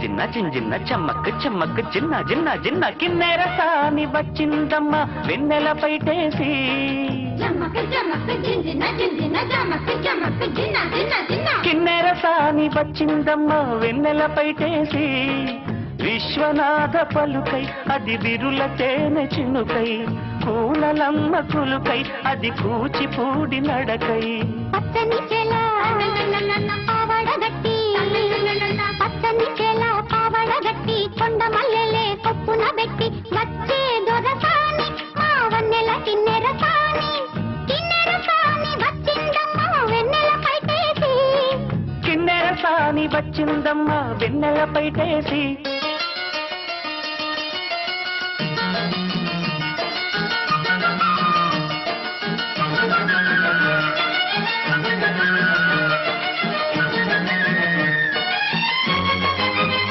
జిన్న జింజిన్న చెమ్మక్కు చెమ్మక్కు చిన్న జిన్న జిన్న కిన్నెర సాని వచ్చిందమ్మ వెన్నెల పైటేసి కిన్నెర సాని వచ్చిందమ్మ వెన్నెల పైటేసి విశ్వనాథ పలుకై అది విరుల తేనె చినుకై కూనలమ్మ కులుకై అది కూచిపూడి నడకై పచ్చని చెల పావడగట్టి పచ్చని చెల పావడగట్టి కొండ మల్లెలే కొప్పున పెట్టి వచ్చే దొరసాని మా వన్నెల కిన్నెర సాని వచ్చిందమ్మ వెన్నెల పైటేసి కిన్నెర సాని వచ్చిందమ్మ వెన్నెల పైటేసి